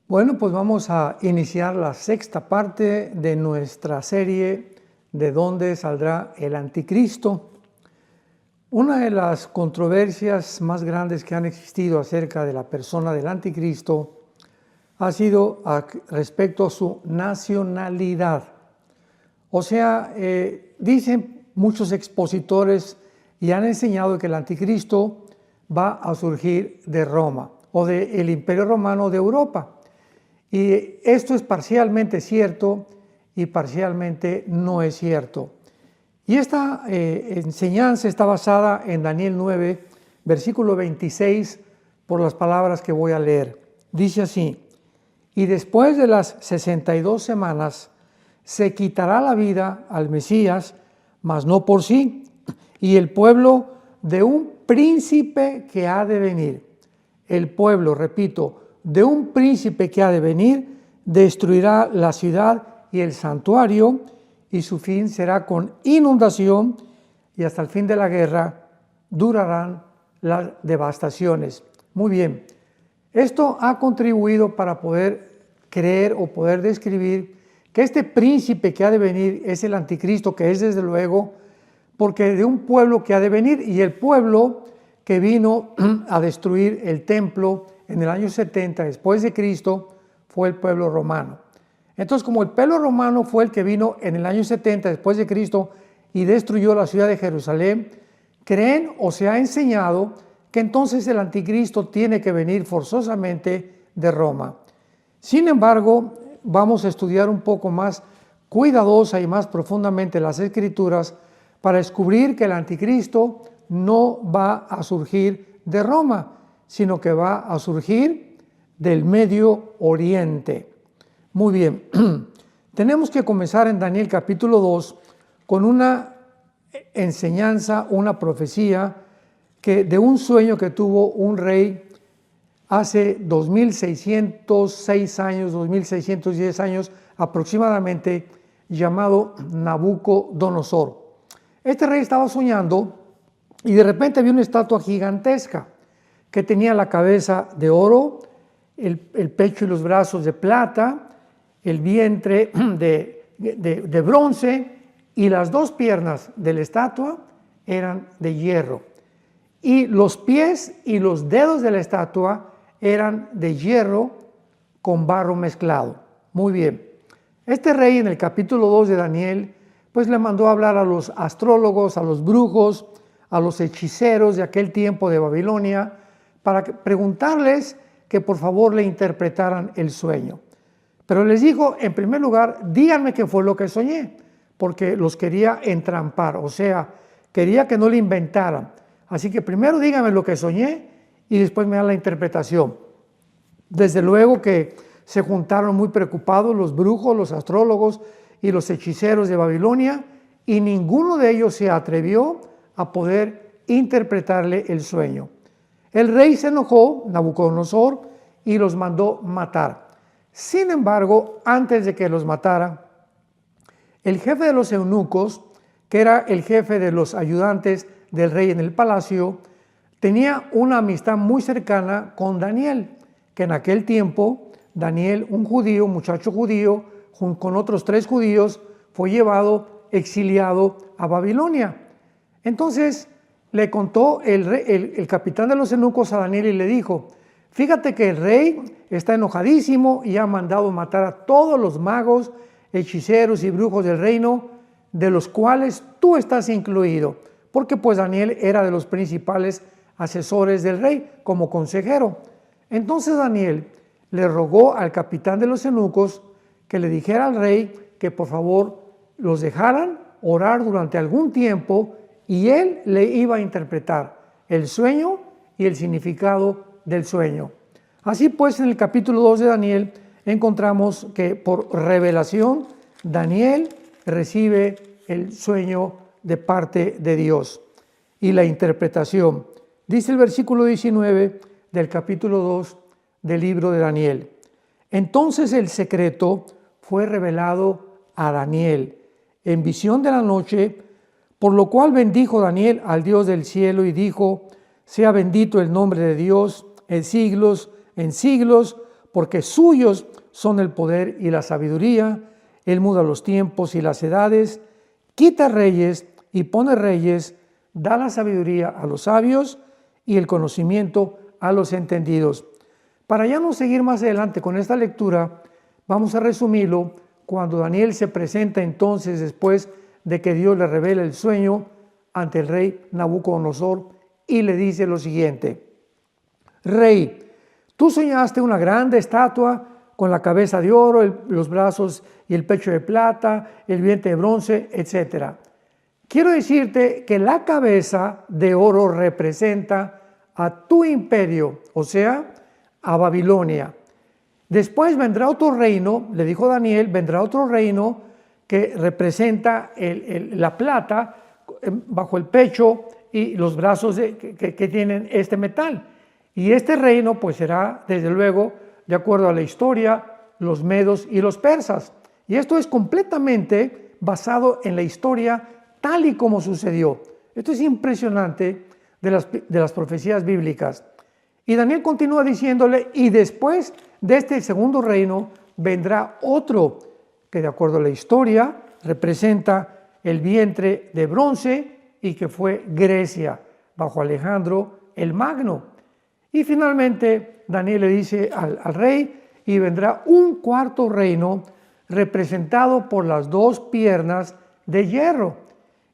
Bueno, pues vamos a iniciar la sexta parte de nuestra serie ¿De dónde saldrá el anticristo? Una de las controversias más grandes que han existido acerca de la persona del anticristo ha sido respecto a su nacionalidad. O sea, dicen muchos expositores y han enseñado que el anticristo va a surgir de Roma o del Imperio Romano de Europa. Y esto es parcialmente cierto y parcialmente no es cierto. Y esta enseñanza está basada en Daniel 9, versículo 26, por las palabras que voy a leer. Dice así: y después de las 62 semanas se quitará la vida al Mesías, mas no por sí, y el pueblo de un príncipe que ha de venir. El pueblo, repito, de un príncipe que ha de venir, destruirá la ciudad y el santuario, y su fin será con inundación, y hasta el fin de la guerra durarán las devastaciones. Muy bien, esto ha contribuido para poder creer o poder describir que este príncipe que ha de venir es el anticristo, que es desde luego, porque de un pueblo que ha de venir, y el pueblo que vino a destruir el templo en el año 70 después de Cristo fue el pueblo romano. Entonces, como el pueblo romano fue el que vino en el año 70 después de Cristo y destruyó la ciudad de Jerusalén, creen o se ha enseñado que entonces el anticristo tiene que venir forzosamente de Roma. Sin embargo, vamos a estudiar un poco más cuidadosa y más profundamente las Escrituras para descubrir que el anticristo no va a surgir de Roma, sino que va a surgir del Medio Oriente. Muy bien, tenemos que comenzar en Daniel capítulo 2 con una enseñanza, una profecía de un sueño que tuvo un rey hace 2606 años, 2610 años aproximadamente, llamado Nabucodonosor. Este rey estaba soñando y de repente vio una estatua gigantesca que tenía la cabeza de oro, el pecho y los brazos de plata, el vientre de bronce, y las dos piernas de la estatua eran de hierro. Y los pies y los dedos de la estatua eran de hierro con barro mezclado. Muy bien. Este rey en el capítulo 2 de Daniel, pues le mandó a hablar a los astrólogos, a los brujos, a los hechiceros de aquel tiempo de Babilonia, para preguntarles que por favor le interpretaran el sueño. Pero les dijo, en primer lugar, díganme qué fue lo que soñé, porque los quería entrampar, o sea, quería que no le inventaran. Así que primero díganme lo que soñé y después me dan la interpretación. Desde luego que se juntaron muy preocupados los brujos, los astrólogos y los hechiceros de Babilonia, y ninguno de ellos se atrevió a poder interpretarle el sueño. El rey se enojó, Nabucodonosor, y los mandó matar. Sin embargo, antes de que los matara, el jefe de los eunucos, que era el jefe de los ayudantes del rey en el palacio, tenía una amistad muy cercana con Daniel, que en aquel tiempo Daniel, un judío, muchacho judío, con otros 3 judíos, fue llevado, exiliado a Babilonia. Entonces le contó el capitán de los eunucos a Daniel y le dijo: fíjate que el rey está enojadísimo y ha mandado matar a todos los magos, hechiceros y brujos del reino, de los cuales tú estás incluido, porque pues Daniel era de los principales asesores del rey como consejero. Entonces Daniel le rogó al capitán de los eunucos que le dijera al rey que por favor los dejaran orar durante algún tiempo y él le iba a interpretar el sueño y el significado del sueño. Así pues, en el capítulo 2 de Daniel encontramos que por revelación Daniel recibe el sueño de parte de Dios y la interpretación. Dice el versículo 19 del capítulo 2 del libro de Daniel: entonces el secreto fue revelado a Daniel en visión de la noche, por lo cual bendijo Daniel al Dios del cielo y dijo: sea bendito el nombre de Dios en siglos, porque suyos son el poder y la sabiduría. Él muda los tiempos y las edades, quita reyes y pone reyes, da la sabiduría a los sabios y el conocimiento a los entendidos. Para ya no seguir más adelante con esta lectura, vamos a resumirlo cuando Daniel se presenta entonces después de que Dios le revela el sueño ante el rey Nabucodonosor y le dice lo siguiente: Rey, tú soñaste una grande estatua con la cabeza de oro, los brazos y el pecho de plata, el vientre de bronce, etc. Quiero decirte que la cabeza de oro representa a tu imperio, o sea, a Babilonia. Después vendrá otro reino, le dijo Daniel, vendrá otro reino que representa la plata bajo el pecho y los brazos que tienen este metal. Y este reino pues será, desde luego, de acuerdo a la historia, los medos y los persas. Y esto es completamente basado en la historia tal y como sucedió. Esto es impresionante de las profecías bíblicas. Y Daniel continúa diciéndole, y después de este segundo reino vendrá otro que de acuerdo a la historia representa el vientre de bronce y que fue Grecia bajo Alejandro el Magno. Y finalmente Daniel le dice al rey, y vendrá un cuarto reino representado por las dos piernas de hierro.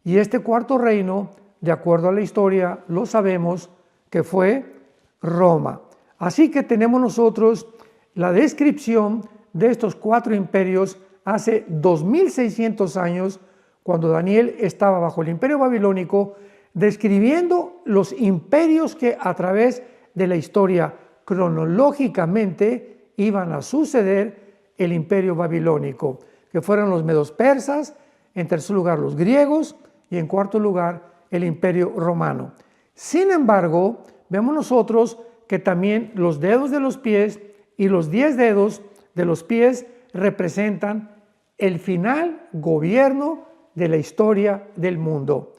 Y este cuarto reino, de acuerdo a la historia, lo sabemos que fue Roma. Así que tenemos nosotros la descripción de estos cuatro imperios hace 2600 años, cuando Daniel estaba bajo el imperio babilónico, describiendo los imperios que a través de la historia cronológicamente iban a suceder el imperio babilónico, que fueron los medos persas, en tercer lugar los griegos y en cuarto lugar el imperio romano. Sin embargo, vemos nosotros que también los dedos de los pies y los 10 dedos de los pies representan el final gobierno de la historia del mundo.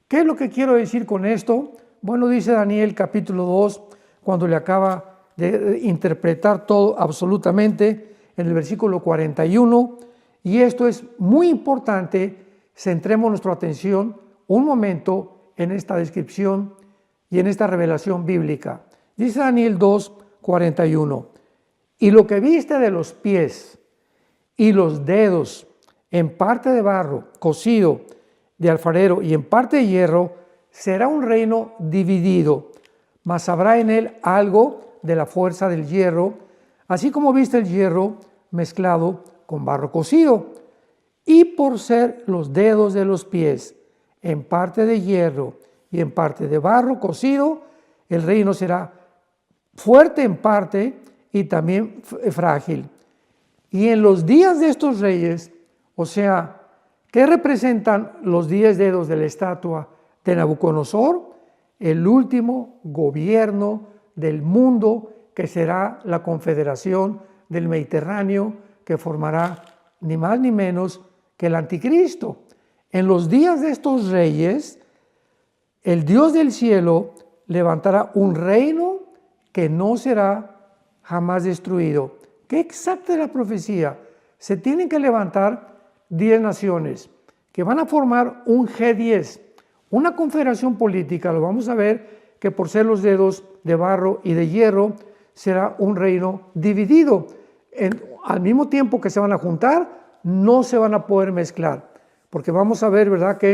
¿Qué es lo que quiero decir con esto? Bueno, dice Daniel capítulo 2, cuando le acaba de interpretar todo absolutamente en el versículo 41, y esto es muy importante. Centremos nuestra atención un momento en esta descripción y en esta revelación bíblica. Dice Daniel 2, 41, y lo que viste de los pies y los dedos, en parte de barro cocido de alfarero y en parte de hierro, será un reino dividido, mas habrá en él algo de la fuerza del hierro, así como viste el hierro mezclado con barro cocido. Y por ser los dedos de los pies en parte de hierro y en parte de barro cocido, el reino será fuerte en parte y también frágil. Y en los días de estos reyes, o sea, ¿qué representan los 10 dedos de la estatua de Nabucodonosor? El último gobierno del mundo, que será la confederación del Mediterráneo, que formará ni más ni menos que el anticristo. En los días de estos reyes, el Dios del cielo levantará un reino que no será jamás destruido. ¿Qué exacta es la profecía? Se tienen que levantar 10 naciones que van a formar un G10, una confederación política. Lo vamos a ver, que por ser los dedos de barro y de hierro será un reino dividido. Al mismo tiempo que se van a juntar, no se van a poder mezclar, porque vamos a ver, ¿verdad?, que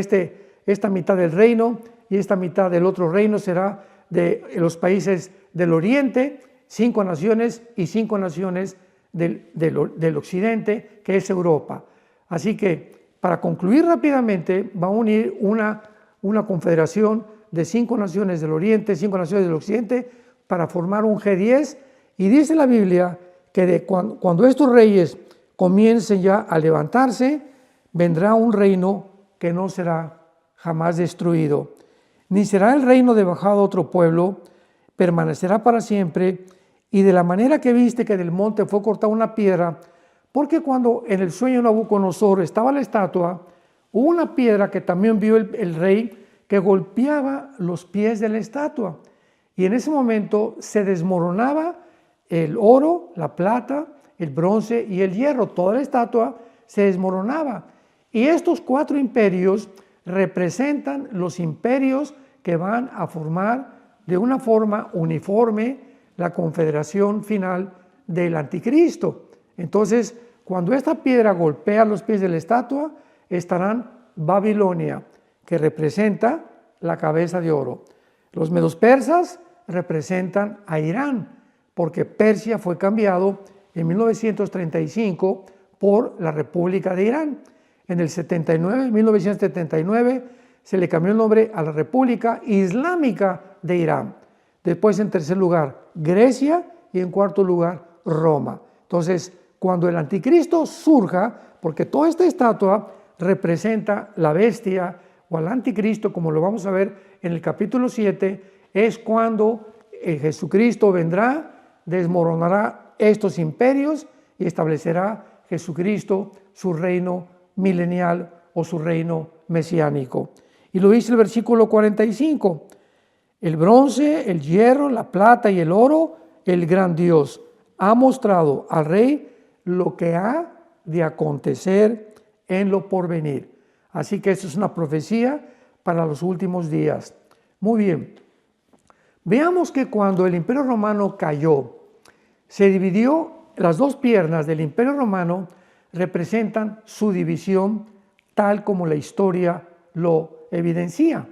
esta mitad del reino y esta mitad del otro reino será de los países del oriente, 5 naciones, y 5 naciones del occidente, que es Europa. Así que, para concluir rápidamente, va a unir una confederación de 5 naciones del oriente, 5 naciones del occidente, para formar un G10, y dice la Biblia que cuando estos reyes comiencen ya a levantarse, vendrá un reino que no será jamás destruido, ni será el reino de bajado a otro pueblo, permanecerá para siempre. Y de la manera que viste que del monte fue cortada una piedra, porque cuando en el sueño de Nabucodonosor estaba la estatua, hubo una piedra que también vio el rey, que golpeaba los pies de la estatua, y en ese momento se desmoronaba el oro, la plata, el bronce y el hierro. Toda la estatua se desmoronaba. Y estos 4 imperios representan los imperios que van a formar de una forma uniforme la confederación final del anticristo. Entonces, cuando esta piedra golpea los pies de la estatua, estarán Babilonia, que representa la cabeza de oro. Los medos persas representan a Irán, porque Persia fue cambiado en 1935 por la República de Irán. En el 1979, se le cambió el nombre a la República Islámica de Irán. Después, en tercer lugar, Grecia, y en cuarto lugar, Roma. Entonces, cuando el anticristo surja, porque toda esta estatua representa la bestia o al anticristo, como lo vamos a ver en el capítulo 7, es cuando Jesucristo vendrá, desmoronará estos imperios y establecerá Jesucristo su reino milenial o su reino mesiánico. Y lo dice el versículo 45, el bronce, el hierro, la plata y el oro, el gran Dios ha mostrado al rey lo que ha de acontecer en lo porvenir. Así que esto es una profecía para los últimos días. Muy bien, veamos que cuando el Imperio Romano cayó, se dividió. Las 2 piernas del Imperio Romano representan su división tal como la historia lo evidencia.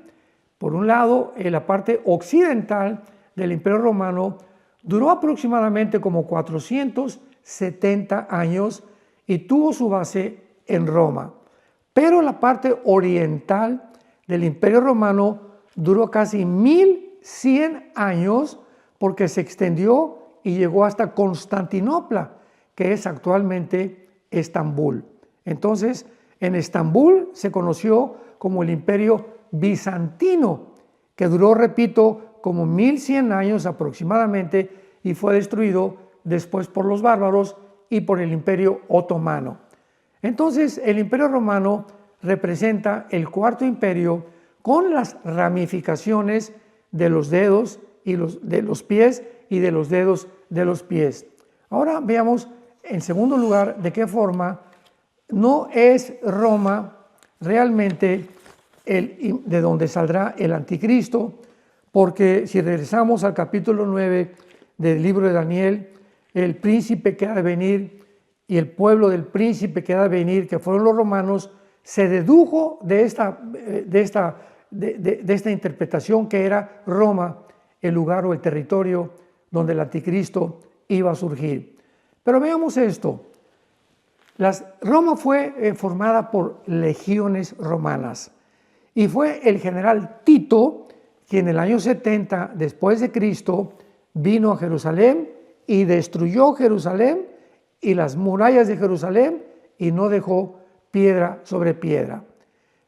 Por un lado, en la parte occidental del Imperio Romano duró aproximadamente como 470 años y tuvo su base en Roma. Pero la parte oriental del Imperio Romano duró casi 1100 años porque se extendió y llegó hasta Constantinopla, que es actualmente Estambul. Entonces, en Estambul se conoció como el Imperio Bizantino, que duró, repito, como 1100 años aproximadamente y fue destruido después por los bárbaros y por el Imperio Otomano. Entonces, el Imperio Romano representa el 4º imperio con las ramificaciones de los dedos y de los pies y de los dedos de los pies. Ahora veamos, en segundo lugar, de qué forma no es Roma realmente de donde saldrá el anticristo, porque si regresamos al capítulo 9 del libro de Daniel, el príncipe que ha de venir y el pueblo del príncipe que ha de venir, que fueron los romanos, se dedujo de esta interpretación que era Roma, el lugar o el territorio donde el anticristo iba a surgir. Pero veamos esto. Roma fue formada por legiones romanas y fue el general Tito quien en el año 70 después de Cristo vino a Jerusalén y destruyó Jerusalén y las murallas de Jerusalén y no dejó piedra sobre piedra.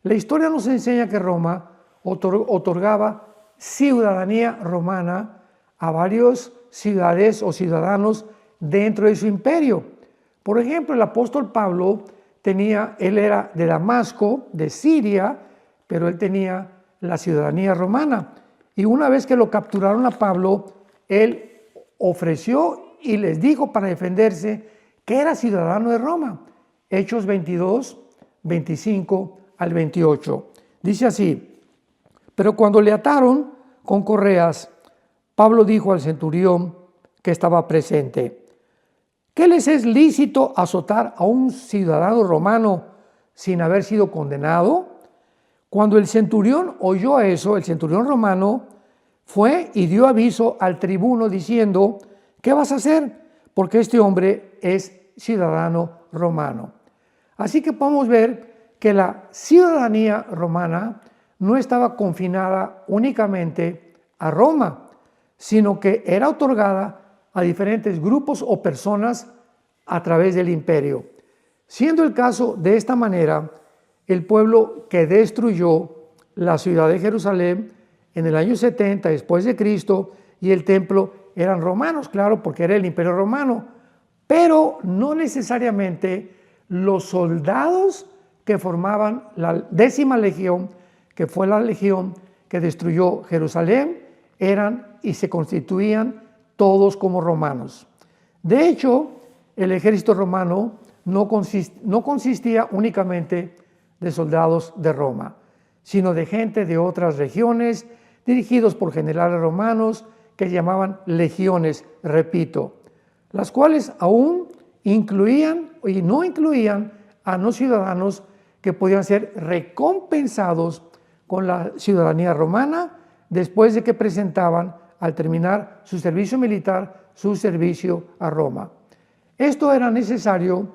La historia nos enseña que Roma otorgaba ciudadanía romana a varias ciudades o ciudadanos dentro de su imperio. Por ejemplo, el apóstol Pablo él era de Damasco, de Siria, pero él tenía la ciudadanía romana. Y una vez que lo capturaron a Pablo, él ofreció y les dijo para defenderse que era ciudadano de Roma. Hechos 22, 25 al 28. Dice así: pero cuando le ataron con correas, Pablo dijo al centurión que estaba presente: ¿qué les es lícito azotar a un ciudadano romano sin haber sido condenado? Cuando el centurión oyó eso, el centurión romano fue y dio aviso al tribuno diciendo: ¿qué vas a hacer? Porque este hombre es ciudadano romano. Así que podemos ver que la ciudadanía romana no estaba confinada únicamente a Roma, sino que era otorgada a diferentes grupos o personas a través del imperio. Siendo el caso de esta manera, el pueblo que destruyó la ciudad de Jerusalén en el año 70 después de Cristo y el templo eran romanos, claro, porque era el imperio romano, pero no necesariamente los soldados que formaban la 10ª legión, que fue la legión que destruyó Jerusalén, eran y se constituían todos como romanos. De hecho, el ejército romano no consistía únicamente de soldados de Roma, sino de gente de otras regiones, dirigidos por generales romanos que llamaban legiones, repito, las cuales aún incluían y no incluían a no ciudadanos que podían ser recompensados con la ciudadanía romana después de que presentaban, al terminar su servicio militar, su servicio a Roma. Esto era necesario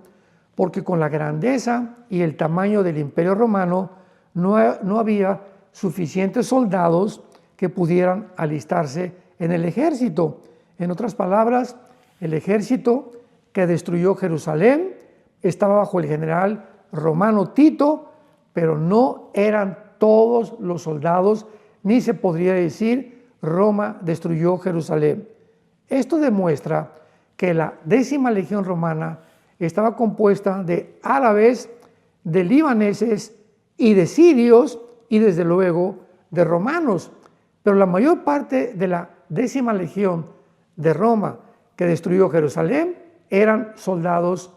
porque con la grandeza y el tamaño del Imperio Romano no había suficientes soldados que pudieran alistarse en el ejército. En otras palabras, el ejército que destruyó Jerusalén estaba bajo el general romano Tito, pero no eran todos los soldados, ni se podría decir Roma destruyó Jerusalén. Esto demuestra que la 10ª legión romana estaba compuesta de árabes, de libaneses y de sirios y desde luego de romanos, pero la mayor parte de la 10ª legión de Roma que destruyó Jerusalén eran soldados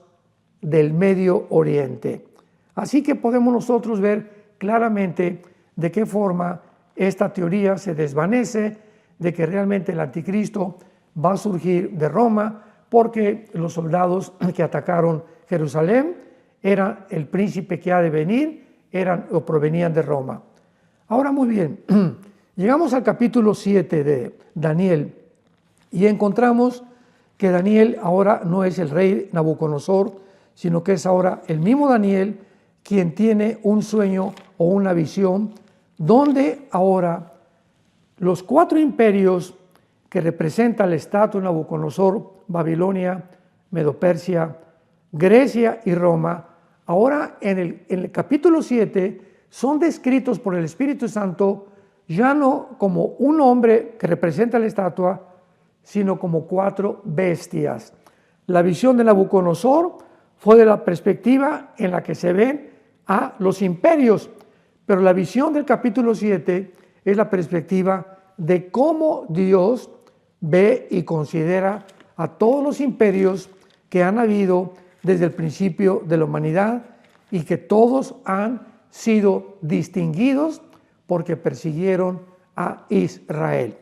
del Medio Oriente. Así que podemos nosotros ver claramente de qué forma esta teoría se desvanece, de que realmente el anticristo va a surgir de Roma, porque los soldados que atacaron Jerusalén eran el príncipe que ha de venir, eran o provenían de Roma. Ahora muy bien, llegamos al capítulo 7 de Daniel y encontramos que Daniel ahora no es el rey Nabucodonosor, sino que es ahora el mismo Daniel quien tiene un sueño o una visión donde ahora los 4 imperios que representa la estatua de Nabucodonosor, Babilonia, Medo-Persia, Grecia y Roma, ahora en el capítulo 7 son descritos por el Espíritu Santo ya no como un hombre que representa la estatua, sino como 4 bestias. La visión de Nabucodonosor fue de la perspectiva en la que se ven a los imperios, pero la visión del capítulo 7 es la perspectiva de cómo Dios ve y considera a todos los imperios que han habido desde el principio de la humanidad y que todos han sido distinguidos porque persiguieron a Israel.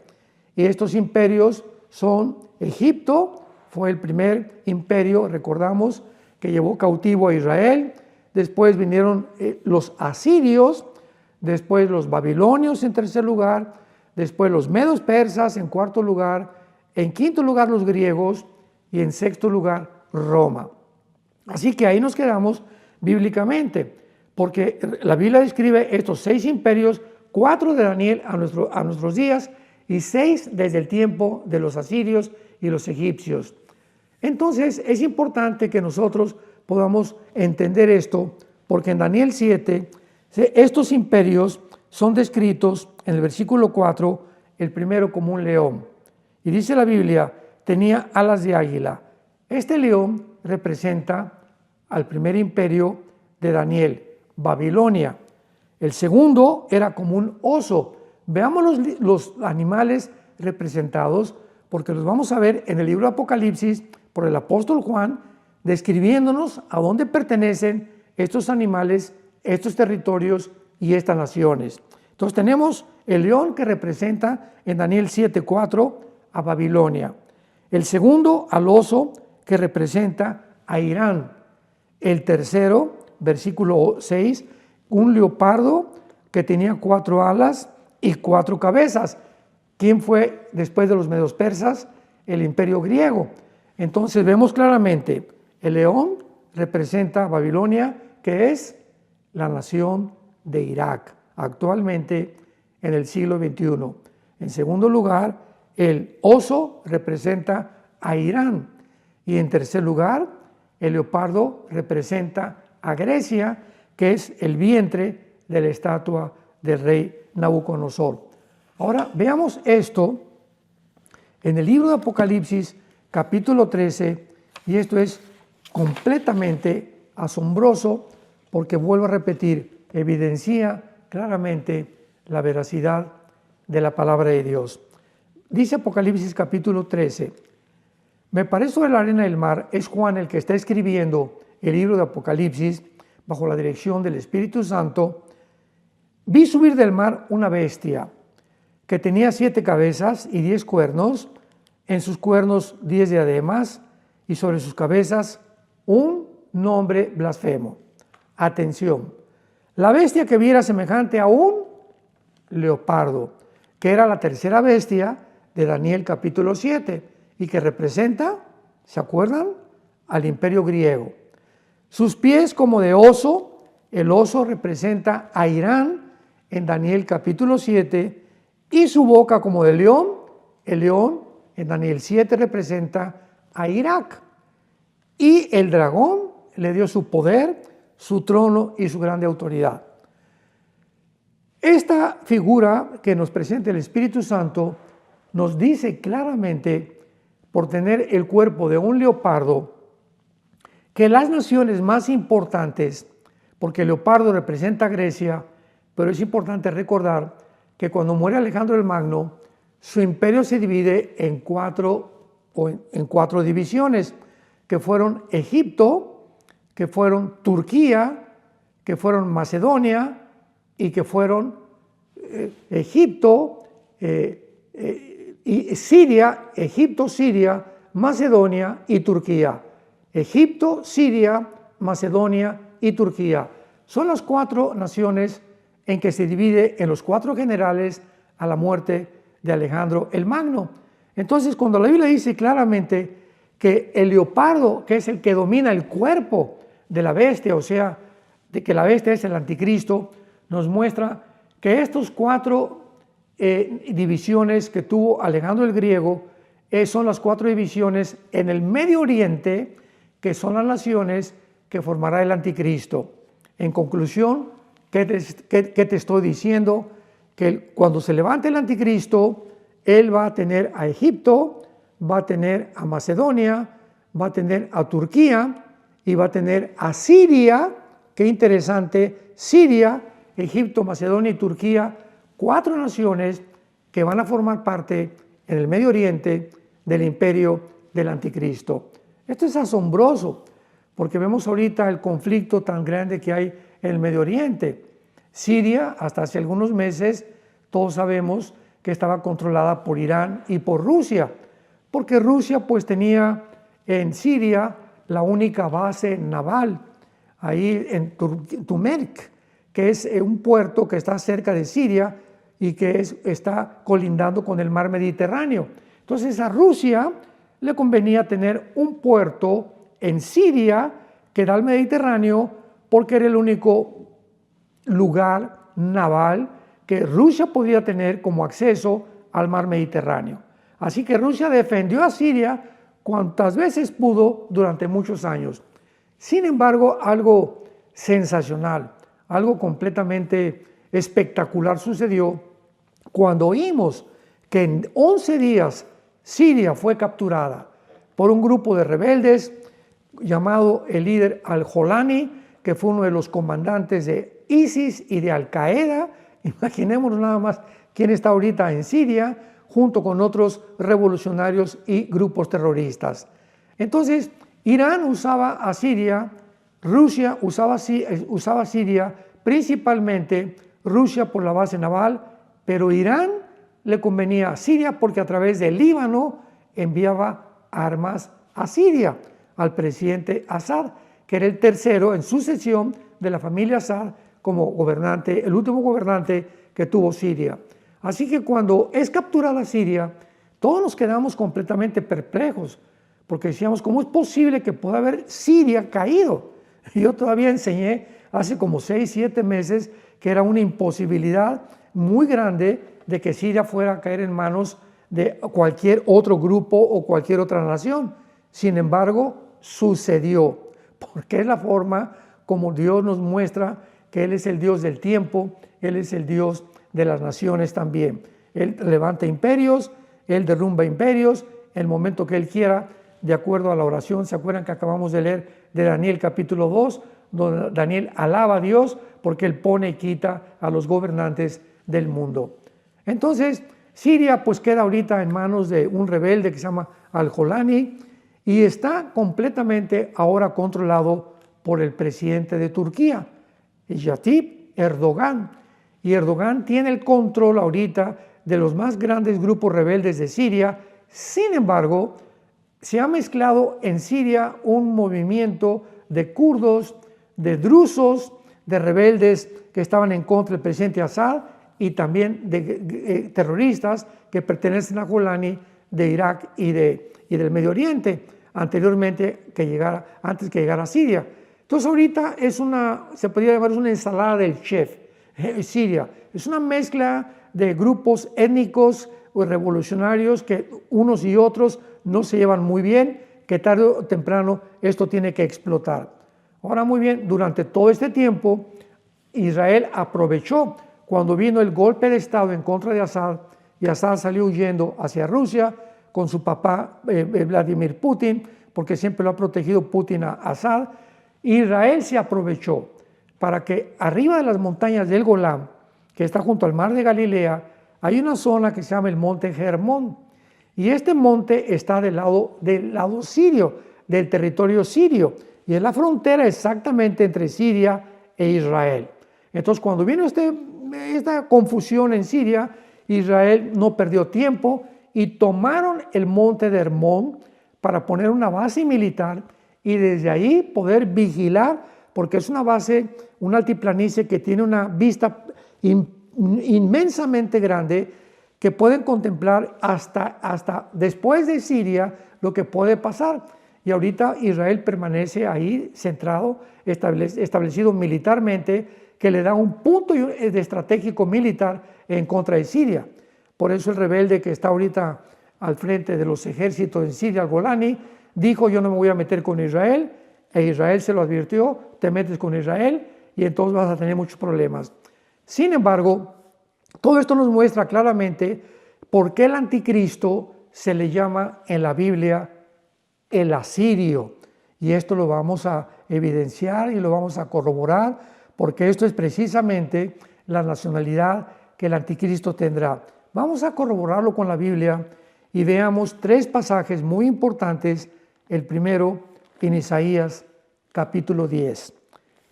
Y estos imperios son Egipto, fue el primer imperio, recordamos, que llevó cautivo a Israel. Después vinieron los asirios, después los babilonios en tercer lugar, después los medos persas en cuarto lugar, en quinto lugar los griegos y en sexto lugar Roma. Así que ahí nos quedamos bíblicamente, porque la Biblia describe estos 6 imperios, 4 de Daniel a nuestros días y 6 desde el tiempo de los asirios y los egipcios. Entonces es importante que nosotros podamos entender esto, porque en Daniel 7 estos imperios son descritos en el versículo 4, el primero como un león. Y dice la Biblia, tenía alas de águila. Este león representa al primer imperio de Daniel, Babilonia. El segundo era como un oso. Veamos los animales representados, porque los vamos a ver en el libro de Apocalipsis por el apóstol Juan, describiéndonos a dónde pertenecen estos animales, estos territorios y estas naciones. Entonces tenemos el león que representa en Daniel 7:4 a Babilonia. El segundo al oso que representa a Irán. El tercero, versículo 6, un leopardo que tenía 4 alas y 4 cabezas. ¿Quién fue después de los medos persas? El imperio griego. Entonces vemos claramente, el león representa a Babilonia, que es la nación de Irak, actualmente en el siglo XXI. En segundo lugar, el oso representa a Irán. Y en tercer lugar, el leopardo representa a Grecia, que es el vientre de la estatua del rey Nabucodonosor. Ahora veamos esto en el libro de Apocalipsis, capítulo 13, y esto es completamente asombroso porque, vuelvo a repetir, evidencia claramente la veracidad de la palabra de Dios. Dice Apocalipsis capítulo 13, Me paré sobre la arena del mar, es Juan el que está escribiendo el libro de Apocalipsis bajo la dirección del Espíritu Santo. Vi subir del mar una bestia que tenía 7 cabezas y 10 cuernos, en sus cuernos 10 diademas y sobre sus cabezas un nombre blasfemo. Atención, la bestia que vi era semejante a un leopardo, que era la tercera bestia de Daniel capítulo 7 y que representa, ¿se acuerdan?, al imperio griego. Sus pies como de oso, el oso representa a Irán en Daniel capítulo 7, y su boca como de león, el león en Daniel 7 representa a Irak. Y el dragón le dio su poder, su trono y su grande autoridad. Esta figura que nos presenta el Espíritu Santo nos dice claramente, por tener el cuerpo de un leopardo, que las naciones más importantes, porque el leopardo representa a Grecia, pero es importante recordar que cuando muere Alejandro el Magno, su imperio se divide en cuatro divisiones, que fueron Egipto, que fueron Turquía, que fueron Macedonia y que fueron y Siria, Egipto, Siria, Macedonia y Turquía. Egipto, Siria, Macedonia y Turquía. Son las 4 naciones en que se divide en los 4 generales a la muerte de Alejandro el Magno. Entonces, cuando la Biblia dice claramente que el leopardo, que es el que domina el cuerpo de la bestia, o sea, de que la bestia es el anticristo, nos muestra que estos 4 divisiones que tuvo Alejandro el Griego son las 4 divisiones en el Medio Oriente, que son las naciones que formará el anticristo. En conclusión, ¿qué te estoy diciendo? Que cuando se levante el anticristo, él va a tener a Egipto, va a tener a Macedonia, va a tener a Turquía y va a tener a Siria. Qué interesante, Siria, Egipto, Macedonia y Turquía, 4 naciones que van a formar parte en el Medio Oriente del imperio del anticristo. Esto es asombroso porque vemos ahorita el conflicto tan grande que hay en el Medio Oriente. Siria, hasta hace algunos meses, todos sabemos que estaba controlada por Irán y por Rusia, porque Rusia pues tenía en Siria la única base naval, ahí en Turkmenistán, que es un puerto que está cerca de Siria y que está colindando con el mar Mediterráneo. Entonces a Rusia le convenía tener un puerto en Siria que da al Mediterráneo porque era el único lugar naval que Rusia podía tener como acceso al mar Mediterráneo. Así que Rusia defendió a Siria cuantas veces pudo durante muchos años. Sin embargo, algo sensacional, algo completamente espectacular sucedió cuando oímos que en 11 días Siria fue capturada por un grupo de rebeldes llamado el líder Al-Jolani, que fue uno de los comandantes de ISIS y de Al-Qaeda. Imaginémonos nada más quién está ahorita en Siria, junto con otros revolucionarios y grupos terroristas. Entonces, Irán usaba a Siria, Rusia usaba Siria, principalmente Rusia por la base naval, pero Irán le convenía a Siria porque a través del Líbano enviaba armas a Siria, al presidente Assad, que era el tercero en sucesión de la familia Assad como gobernante, el último gobernante que tuvo Siria. Así que cuando es capturada Siria, todos nos quedamos completamente perplejos, porque decíamos, ¿cómo es posible que pueda haber Siria caído? Yo todavía enseñé hace como 6, 7 meses que era una imposibilidad muy grande de que Siria fuera a caer en manos de cualquier otro grupo o cualquier otra nación. Sin embargo, sucedió, porque es la forma como Dios nos muestra que Él es el Dios del tiempo, Él es el Dios de las naciones también. Él levanta imperios, Él derrumba imperios, en el momento que Él quiera, de acuerdo a la oración. ¿Se acuerdan que acabamos de leer de Daniel capítulo 2? Donde Daniel alaba a Dios porque Él pone y quita a los gobernantes del mundo. Entonces, Siria pues queda ahorita en manos de un rebelde que se llama Al-Jolani, y está completamente ahora controlado por el presidente de Turquía, Recep Erdogan. Y Erdogan tiene el control ahorita de los más grandes grupos rebeldes de Siria. Sin embargo, se ha mezclado en Siria un movimiento de kurdos, de drusos, de rebeldes que estaban en contra del presidente Assad y también de terroristas que pertenecen a Golani de Irak y del Medio Oriente, antes que llegara a Siria. Entonces ahorita se podría llamar una ensalada del chef, Siria. Es una mezcla de grupos étnicos o revolucionarios que unos y otros no se llevan muy bien, que tarde o temprano esto tiene que explotar. Ahora muy bien, durante todo este tiempo Israel aprovechó cuando vino el golpe de Estado en contra de Assad y Assad salió huyendo hacia Rusia con su papá Vladimir Putin, porque siempre lo ha protegido Putin a Assad. Israel se aprovechó para que arriba de las montañas del Golán, que está junto al mar de Galilea, hay una zona que se llama el monte Hermón. Y este monte está del lado sirio, del territorio sirio, y es la frontera exactamente entre Siria e Israel. Entonces, cuando vino esta confusión en Siria, Israel no perdió tiempo y tomaron el monte de Hermón para poner una base militar y desde ahí poder vigilar, porque es una base, una altiplanicie que tiene una vista inmensamente grande, que pueden contemplar hasta después de Siria lo que puede pasar. Y ahorita Israel permanece ahí centrado, establecido militarmente, que le da un punto estratégico militar en contra de Siria. Por eso el rebelde que está ahorita al frente de los ejércitos en Siria, Golani, dijo: yo no me voy a meter con Israel, e Israel se lo advirtió: te metes con Israel y entonces vas a tener muchos problemas. Sin embargo, todo esto nos muestra claramente por qué el anticristo se le llama en la Biblia el asirio. Y esto lo vamos a evidenciar y lo vamos a corroborar, porque esto es precisamente la nacionalidad que el anticristo tendrá. Vamos a corroborarlo con la Biblia y veamos tres pasajes muy importantes. El primero en Isaías capítulo 10.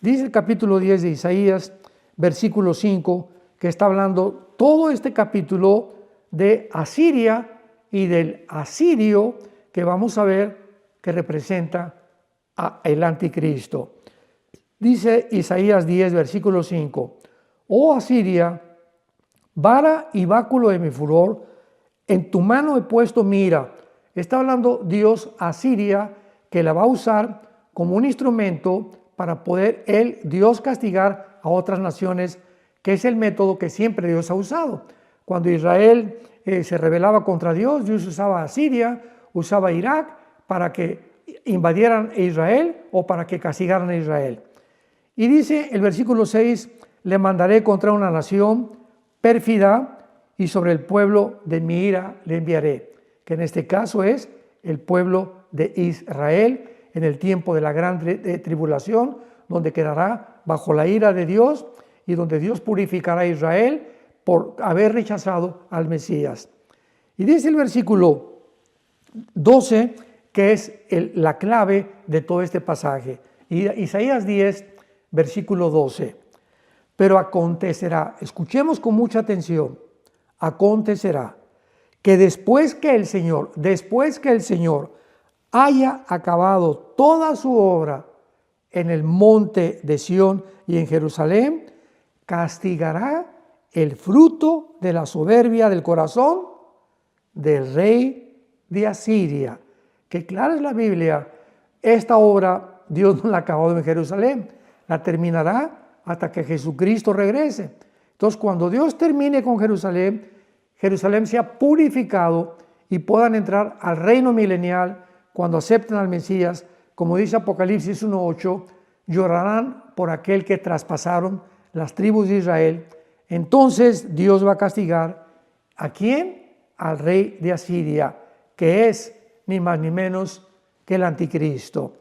Dice el capítulo 10 de Isaías, versículo 5, que está hablando todo este capítulo de Asiria y del asirio que vamos a ver que representa el anticristo. Dice Isaías 10, versículo 5, oh Asiria, vara y báculo de mi furor, en tu mano he puesto mira. Está hablando Dios a Siria, que la va a usar como un instrumento para poder Dios castigar a otras naciones, que es el método que siempre Dios ha usado. Cuando Israel se rebelaba contra Dios, Dios usaba a Siria, usaba a Irak para que invadieran a Israel o para que castigaran a Israel. Y dice el versículo 6, le mandaré contra una nación pérfida y sobre el pueblo de mi ira le enviaré, que en este caso es el pueblo de Israel en el tiempo de la gran tribulación, donde quedará bajo la ira de Dios y donde Dios purificará a Israel por haber rechazado al Mesías. Y dice el versículo 12, que es la clave de todo este pasaje. Isaías 10, versículo 12. Pero acontecerá, escuchemos con mucha atención, acontecerá que después que el Señor haya acabado toda su obra en el monte de Sión y en Jerusalén, castigará el fruto de la soberbia del corazón del rey de Asiria. Que clara es la Biblia, esta obra Dios no la ha acabado en Jerusalén, la terminará hasta que Jesucristo regrese. Entonces, cuando Dios termine con Jerusalén, Jerusalén sea purificado y puedan entrar al reino milenial. Cuando acepten al Mesías, como dice Apocalipsis 1:8, llorarán por aquel que traspasaron las tribus de Israel. Entonces Dios va a castigar ¿a quién? Al rey de Asiria, que es ni más ni menos que el anticristo.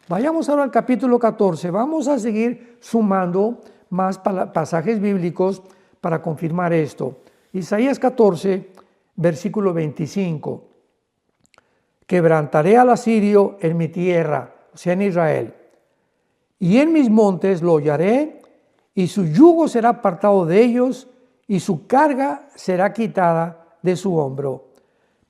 Vayamos ahora al capítulo 14. Vamos a seguir sumando más pasajes bíblicos para confirmar esto. Isaías 14, versículo 25. quebrantaré al asirio en mi tierra, o sea, en Israel, y en mis montes lo hollaré, y su yugo será apartado de ellos, y su carga será quitada de su hombro.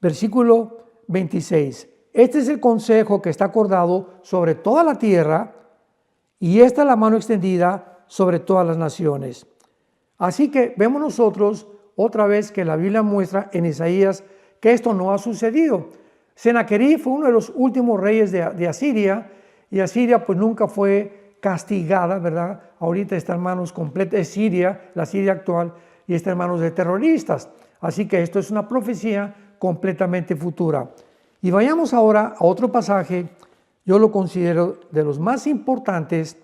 Versículo 26. Este es el consejo que está acordado sobre toda la tierra, y esta es la mano extendida sobre todas las naciones. Así que vemos nosotros otra vez que la Biblia muestra en Isaías que esto no ha sucedido. Sennacherib fue uno de los últimos reyes de Asiria, y Asiria pues nunca fue castigada, ¿verdad? Ahorita está en manos completas de Siria, la Siria actual, y está en manos de terroristas. Así que esto es una profecía completamente futura. Y vayamos ahora a otro pasaje, yo lo considero de los más importantes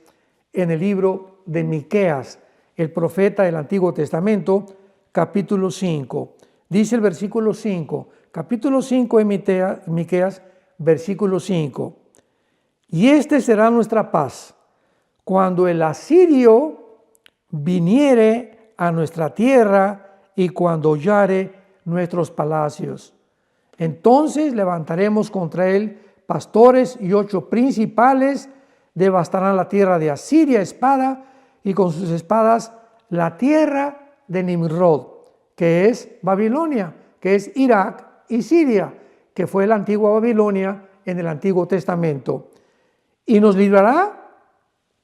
en el libro de Miqueas, el profeta del Antiguo Testamento, capítulo 5. Dice el versículo 5, capítulo 5 de Miqueas, versículo 5. Y este será nuestra paz, cuando el asirio viniere a nuestra tierra y cuando hollare nuestros palacios. Entonces levantaremos contra él pastores y 8 principales, devastarán la tierra de Asiria, espada, y con sus espadas la tierra de Nimrod, que es Babilonia, que es Irak y Siria, que fue la antigua Babilonia en el Antiguo Testamento. Y nos librará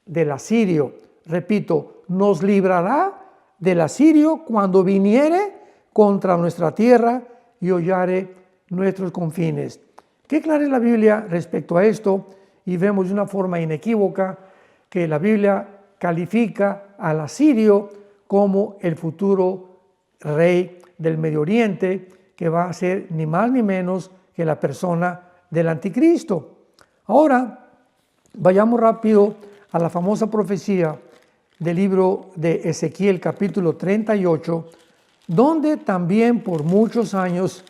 del asirio. Repito, nos librará del asirio cuando viniere contra nuestra tierra y hollare nuestros confines. Qué clara es la Biblia respecto a esto, y vemos de una forma inequívoca que la Biblia califica al asirio como el futuro rey del Medio Oriente, que va a ser ni más ni menos que la persona del anticristo. Ahora, vayamos rápido a la famosa profecía del libro de Ezequiel, capítulo 38, donde también por muchos años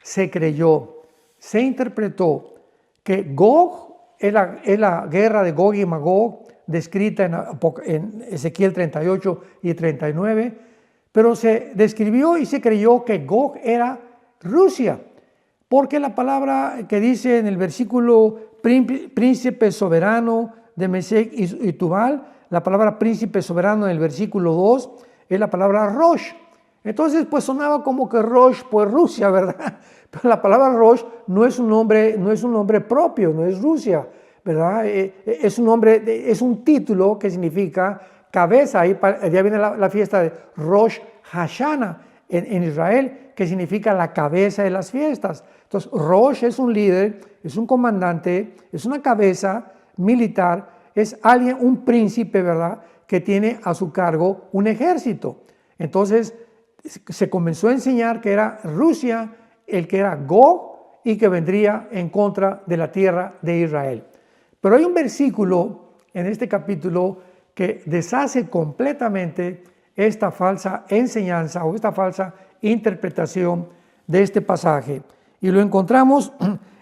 se creyó, se interpretó que Gog es la guerra de Gog y Magog, descrita en Ezequiel 38 y 39, pero se describió y se creyó que Gog era Rusia, porque la palabra que dice en el versículo príncipe soberano de Mesec y Tubal, la palabra príncipe soberano en el versículo 2 es la palabra Rosh. Entonces pues sonaba como que Rosh, pues Rusia, ¿verdad? Pero la palabra Rosh no es un nombre propio, no es Rusia, ¿verdad? Es un título que significa cabeza. Ahí ya viene la fiesta de Rosh Hashanah en Israel, que significa la cabeza de las fiestas. Entonces Rosh es un líder, es un comandante, es una cabeza militar, es alguien, un príncipe, ¿verdad?, que tiene a su cargo un ejército. Entonces se comenzó a enseñar que era Rusia el que era Gog y que vendría en contra de la tierra de Israel. Pero hay un versículo en este capítulo que deshace completamente esta falsa enseñanza o esta falsa interpretación de este pasaje. Y lo encontramos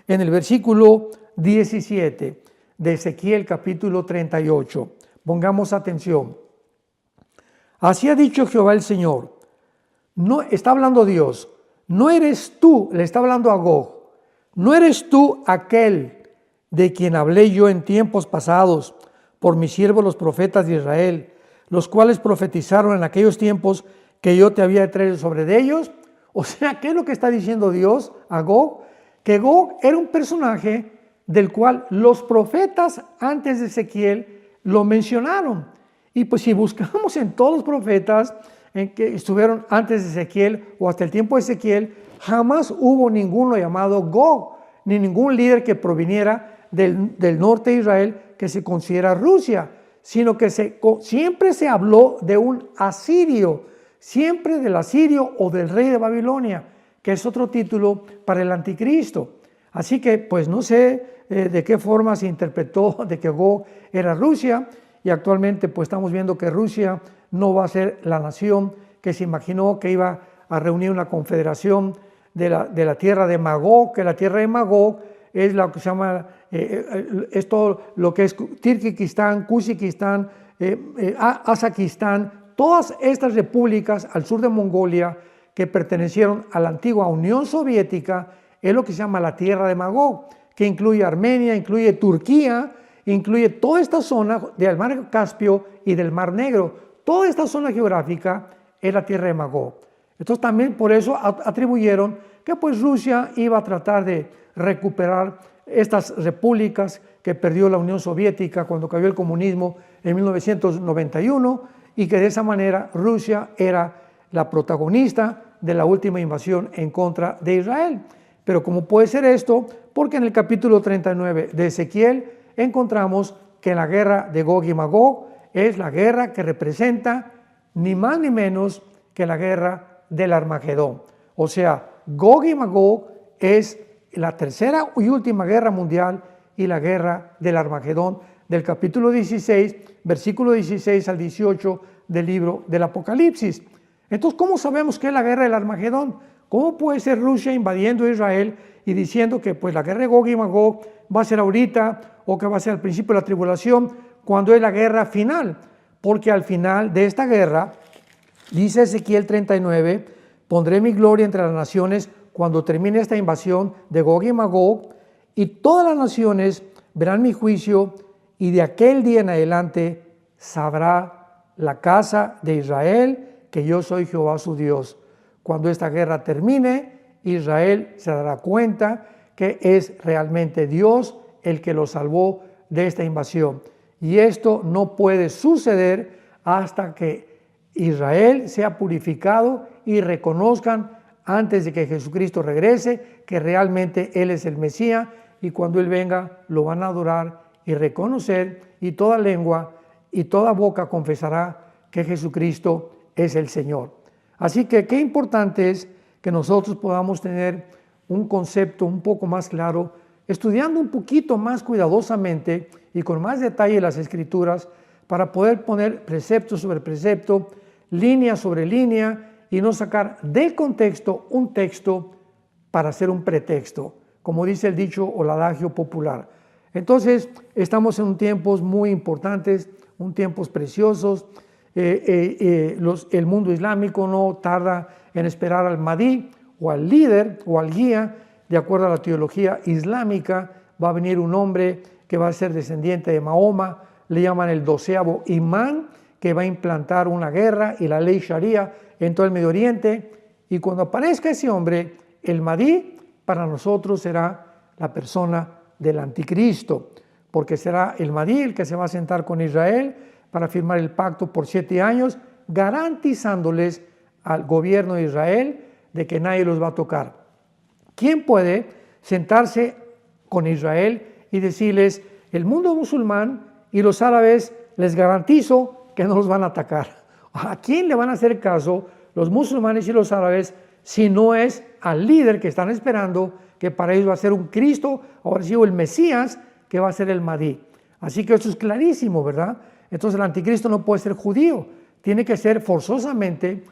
en el versículo 17 de Ezequiel capítulo 38. Pongamos atención. Así ha dicho Jehová el Señor. No está hablando Dios. No eres tú, le está hablando a Gog. No eres tú aquel de quien hablé yo en tiempos pasados por mis siervos los profetas de Israel, los cuales profetizaron en aquellos tiempos que yo te había traído sobre de ellos. O sea, ¿qué es lo que está diciendo Dios a Gog? Que Gog era un personaje del cual los profetas antes de Ezequiel lo mencionaron. Y pues si buscamos en todos los profetas en que estuvieron antes de Ezequiel o hasta el tiempo de Ezequiel, jamás hubo ninguno llamado Gog, ni ningún líder que proviniera del norte de Israel que se considera Rusia, sino que siempre se habló de un asirio, siempre del asirio o del rey de Babilonia, que es otro título para el anticristo. Así que pues no sé de qué forma se interpretó de que Gog era Rusia, y actualmente pues estamos viendo que Rusia no va a ser la nación que se imaginó que iba a reunir una confederación de la tierra de Magog, que la tierra de Magog es lo que se llama, es todo lo que es Tirkistán, Kuzikistán, Azakistán, todas estas repúblicas al sur de Mongolia que pertenecieron a la antigua Unión Soviética es lo que se llama la tierra de Magog, que incluye Armenia, incluye Turquía, incluye toda esta zona del mar Caspio y del mar Negro. Toda esta zona geográfica es la tierra de Magog. Entonces también por eso atribuyeron que pues Rusia iba a tratar de recuperar estas repúblicas que perdió la Unión Soviética cuando cayó el comunismo en 1991, y que de esa manera Rusia era la protagonista de la última invasión en contra de Israel. Pero ¿cómo puede ser esto? Porque en el capítulo 39 de Ezequiel encontramos que la guerra de Gog y Magog es la guerra que representa ni más ni menos que la guerra del Armagedón. O sea, Gog y Magog es la tercera y última guerra mundial y la guerra del Armagedón del capítulo 16, versículo 16 al 18 del libro del Apocalipsis. Entonces, ¿cómo sabemos que es la guerra del Armagedón? ¿Cómo puede ser Rusia invadiendo Israel y diciendo que pues la guerra de Gog y Magog va a ser ahorita o que va a ser al principio de la tribulación, cuando es la guerra final? Porque al final de esta guerra, dice Ezequiel 39, pondré mi gloria entre las naciones cuando termine esta invasión de Gog y Magog, y todas las naciones verán mi juicio, y de aquel día en adelante sabrá la casa de Israel que yo soy Jehová su Dios. Cuando esta guerra termine, Israel se dará cuenta que es realmente Dios el que lo salvó de esta invasión. Y esto no puede suceder hasta que Israel sea purificado y reconozcan antes de que Jesucristo regrese que realmente Él es el Mesías, y cuando Él venga lo van a adorar y reconocer, y toda lengua y toda boca confesará que Jesucristo es el Señor. Así que qué importante es que nosotros podamos tener un concepto un poco más claro, estudiando un poquito más cuidadosamente y con más detalle las Escrituras, para poder poner precepto sobre precepto, línea sobre línea, y no sacar del contexto un texto para hacer un pretexto, como dice el dicho o el adagio popular. Entonces, estamos en tiempos muy importantes, tiempos preciosos. El mundo islámico no tarda en esperar al Mahdi o al líder o al guía. De acuerdo a la teología islámica, va a venir un hombre que va a ser descendiente de Mahoma, le llaman el 12º imán, que va a implantar una guerra y la ley Sharia en todo el Medio Oriente. Y cuando aparezca ese hombre, el Mahdi, para nosotros será la persona del anticristo, porque será el Mahdi el que se va a sentar con Israel para firmar el pacto por 7 años, garantizándoles al gobierno de Israel de que nadie los va a tocar. ¿Quién puede sentarse con Israel y decirles, el mundo musulmán y los árabes les garantizo que no los van a atacar? ¿A quién le van a hacer caso los musulmanes y los árabes si no es al líder que están esperando, que para ellos va a ser un Cristo, ahora sí, el Mesías, que va a ser el Mahdi? Así que esto es clarísimo, ¿verdad? Entonces el anticristo no puede ser judío, tiene que ser forzosamente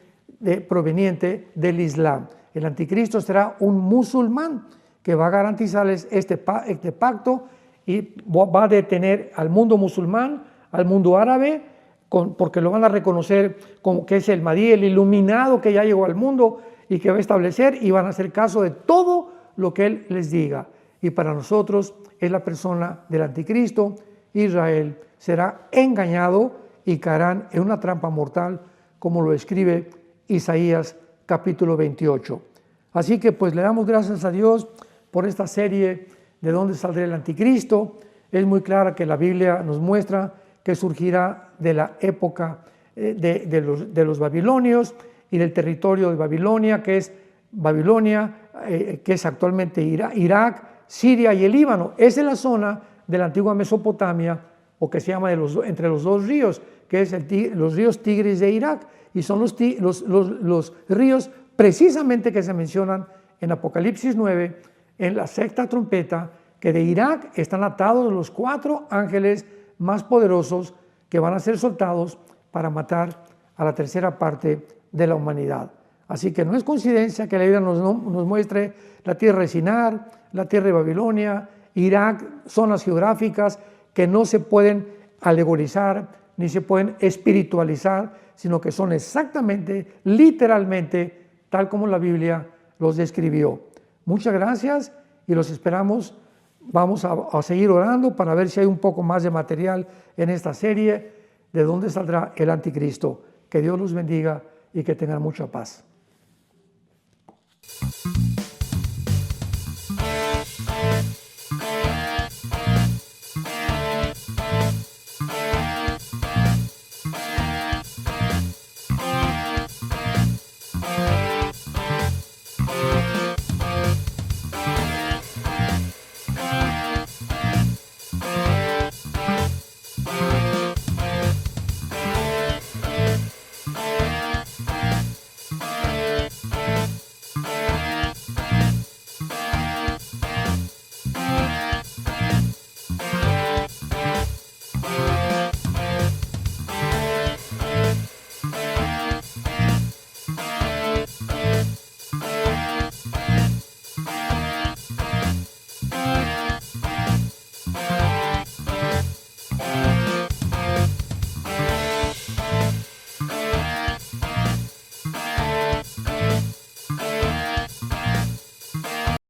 proveniente del Islam. El anticristo será un musulmán que va a garantizarles este pacto, y va a detener al mundo musulmán, al mundo árabe, porque lo van a reconocer como que es el Mahdi, el iluminado que ya llegó al mundo y que va a establecer, y van a hacer caso de todo lo que él les diga. Y para nosotros es la persona del anticristo. Israel será engañado y caerán en una trampa mortal, como lo escribe Isaías capítulo 28. Así que pues le damos gracias a Dios por esta serie de dónde saldrá el anticristo. Es muy clara que la Biblia nos muestra que surgirá de la época de los babilonios y del territorio de Babilonia, que es Babilonia, que es actualmente Irak, Siria y el Líbano. Esa es la zona de la antigua Mesopotamia, o que se llama entre los dos ríos, que es los ríos Tigris de Irak, y son los ríos precisamente que se mencionan en Apocalipsis 9, en la sexta trompeta, que de Irak están atados los 4 ángeles más poderosos que van a ser soltados para matar a la tercera parte de la humanidad. Así que no es coincidencia que la Biblia nos muestre la tierra de Sinar, la tierra de Babilonia, Irak, zonas geográficas que no se pueden alegorizar ni se pueden espiritualizar, sino que son exactamente, literalmente, tal como la Biblia los describió. Muchas gracias y los esperamos. Vamos a seguir orando para ver si hay un poco más de material en esta serie de dónde saldrá el anticristo. Que Dios los bendiga y que tengan mucha paz.